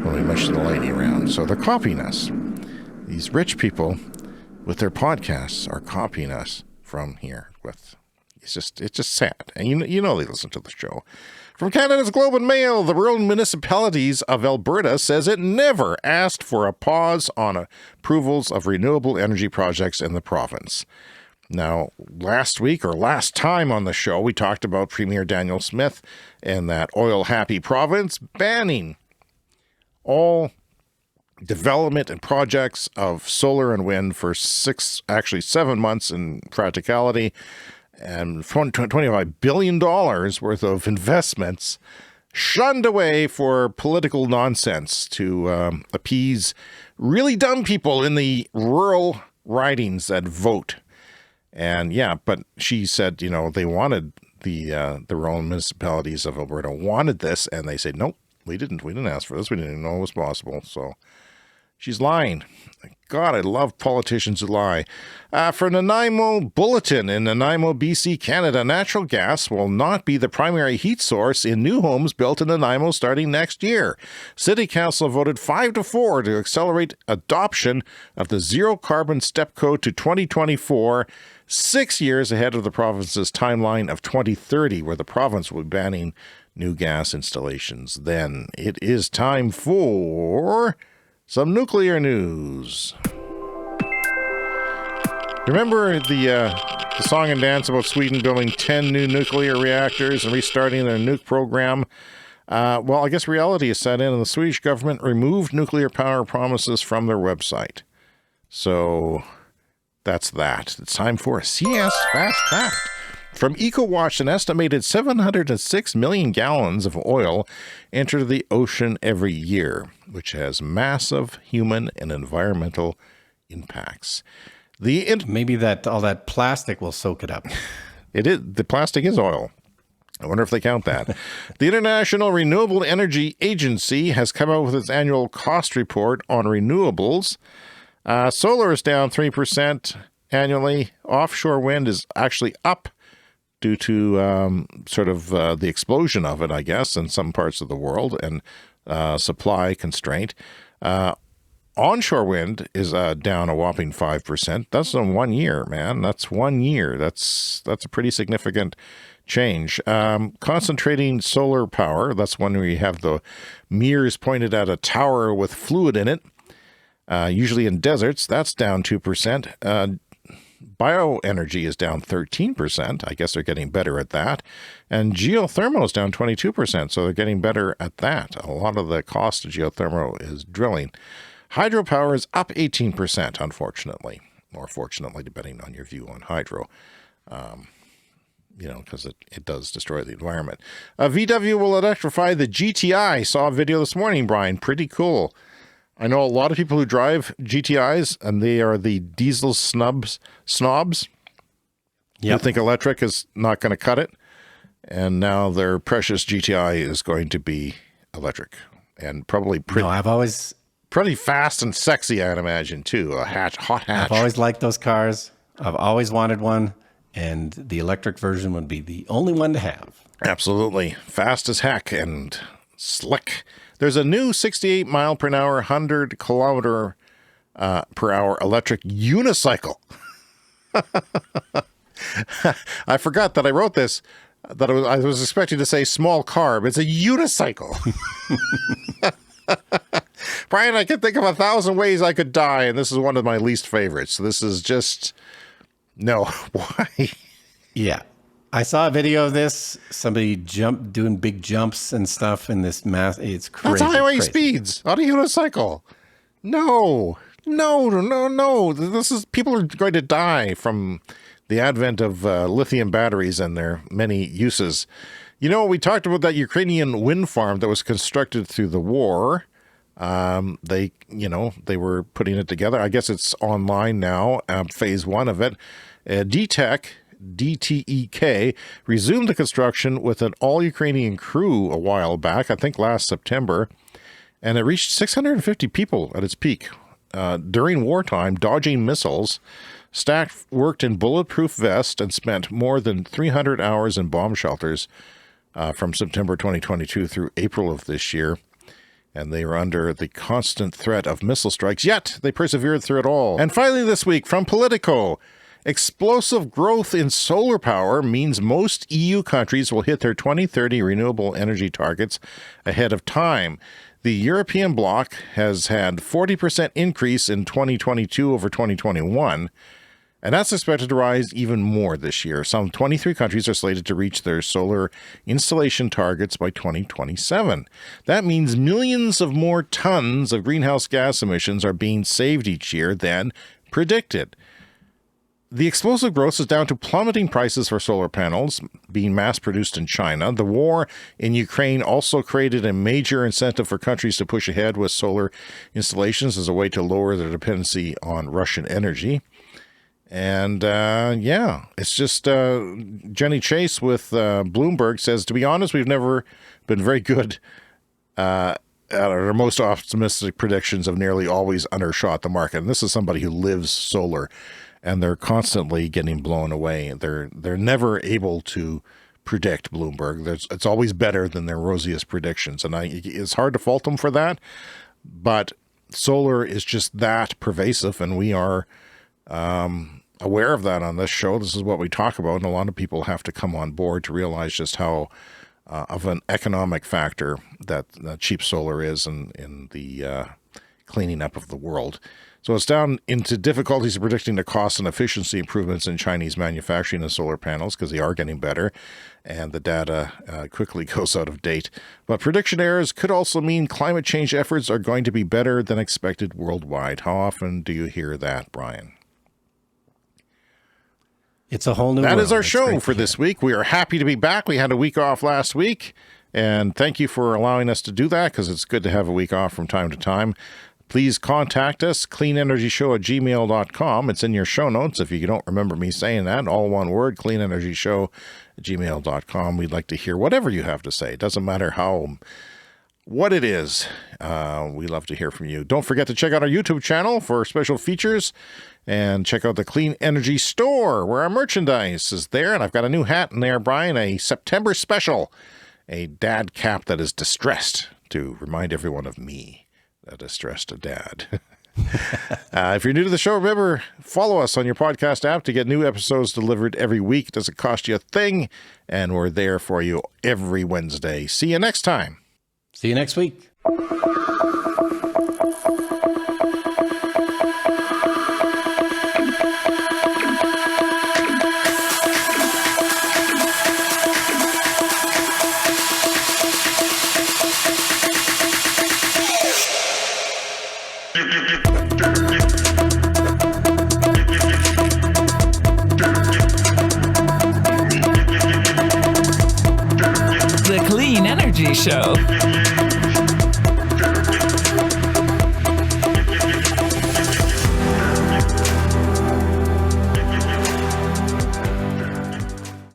when we mentioned the Lightning Round. So they're copying us. These rich people with their podcasts are copying us from here. It's just sad. And they listen to the show. From Canada's Globe and Mail, the rural municipalities of Alberta says it never asked for a pause on approvals of renewable energy projects in the province. Now, last week or last time on the show, we talked about Premier Daniel Smith and that oil-happy province banning all development and projects of solar and wind for 7 months in practicality, and $25 billion worth of investments shunned away for political nonsense to appease really dumb people in the rural ridings that vote. And yeah, but she said, they wanted the rural municipalities of Alberta wanted this, and they said, nope, we didn't ask for this. We didn't even know it was possible. So she's lying. God, I love politicians who lie. For Nanaimo Bulletin in Nanaimo, BC, Canada, natural gas will not be the primary heat source in new homes built in Nanaimo starting next year. City Council voted 5-4 to accelerate adoption of the zero-carbon step code to 2024, 6 years ahead of the province's timeline of 2030, where the province will be banning new gas installations. Then it is time for some nuclear news. Remember the song and dance about Sweden building 10 new nuclear reactors and restarting their nuke program? Well, I guess reality is set in, and the Swedish government removed nuclear power promises from their website. So that's that. It's time for a CS Fast Fact. From EcoWatch, an estimated 706 million gallons of oil enter the ocean every year, which has massive human and environmental impacts. Maybe all that plastic will soak it up. The plastic is oil. I wonder if they count that. The International Renewable Energy Agency has come out with its annual cost report on renewables. Solar is down 3% annually. Offshore wind is actually up due to the explosion of it, I guess, in some parts of the world and supply constraint. Onshore wind is down a whopping 5%. That's in 1 year, man. That's 1 year. That's a pretty significant change. Concentrating solar power, that's when we have the mirrors pointed at a tower with fluid in it, usually in deserts. That's down 2%. Bioenergy is down 13%. I guess they're getting better at that. And geothermal is down 22%, so they're getting better at that. A lot of the cost of geothermal is drilling. Hydropower is up 18%, unfortunately, or fortunately, depending on your view on hydro, because it does destroy the environment. VW will electrify the GTI. Saw a video this morning, Brian. Pretty cool. I know a lot of people who drive GTIs, and they are the diesel snobs who think electric is not going to cut it. And now their precious GTI is going to be electric and probably pretty fast and sexy, I'd imagine, too. Hot hatch. I've always liked those cars. I've always wanted one, and the electric version would be the only one to have. Absolutely. Fast as heck and slick. There's a new 68 mile per hour, 100 kilometer per hour electric unicycle. I forgot that I wrote this, that I was expecting to say small car, but it's a unicycle. Brian, I can think of 1,000 ways I could die, and this is one of my least favorites. This is just, no, why? Yeah. I saw a video of this. Somebody doing big jumps and stuff in this mass. It's crazy. That's highway speeds on a unicycle. No. People are going to die from the advent of lithium batteries and their many uses. We talked about that Ukrainian wind farm that was constructed through the war. They were putting it together. I guess it's online now, phase 1 of it. DTEK resumed the construction with an all-Ukrainian crew a while back, I think last September, and it reached 650 people at its peak. During wartime, dodging missiles, staff worked in bulletproof vests and spent more than 300 hours in bomb shelters from September 2022 through April of this year. And they were under the constant threat of missile strikes, yet they persevered through it all. And finally this week, from Politico, Explosive growth in solar power means most EU countries will hit their 2030 renewable energy targets ahead of time. The European bloc has had 40% increase in 2022 over 2021, and that's expected to rise even more this year. Some 23 countries are slated to reach their solar installation targets by 2027. That means millions of more tons of greenhouse gas emissions are being saved each year than predicted. The explosive growth is down to plummeting prices for solar panels being mass-produced in China. The war in Ukraine also created a major incentive for countries to push ahead with solar installations as a way to lower their dependency on Russian energy. And, it's just Jenny Chase with Bloomberg says, to be honest, we've never been very good at our most optimistic predictions have nearly always undershot the market. And this is somebody who lives solar. And they're constantly getting blown away. They're never able to predict Bloomberg. It's always better than their rosiest predictions. And it's hard to fault them for that. But solar is just that pervasive, and we are aware of that on this show. This is what we talk about, and a lot of people have to come on board to realize just how of an economic factor that cheap solar is in the cleaning up of the world. So it's down into difficulties of predicting the cost and efficiency improvements in Chinese manufacturing of solar panels because they are getting better and the data quickly goes out of date. But prediction errors could also mean climate change efforts are going to be better than expected worldwide. How often do you hear that, Brian? It's a whole new world. That is our show for this week. We are happy to be back. We had a week off last week, and thank you for allowing us to do that because it's good to have a week off from time to time. Please contact us, cleanenergyshow@gmail.com. It's in your show notes if you don't remember me saying that. All one word, cleanenergyshow@gmail.com. We'd like to hear whatever you have to say. It doesn't matter what it is. We love to hear from you. Don't forget to check out our YouTube channel for special features and check out the Clean Energy Store where our merchandise is there. And I've got a new hat in there, Brian, a September special, a dad cap that is distressed to remind everyone of me. A distressed dad. If you're new to the show, remember, follow us on your podcast app to get new episodes delivered every week. It doesn't cost you a thing, and we're there for you every Wednesday. See you next time. See you next week. The Clean Energy Show.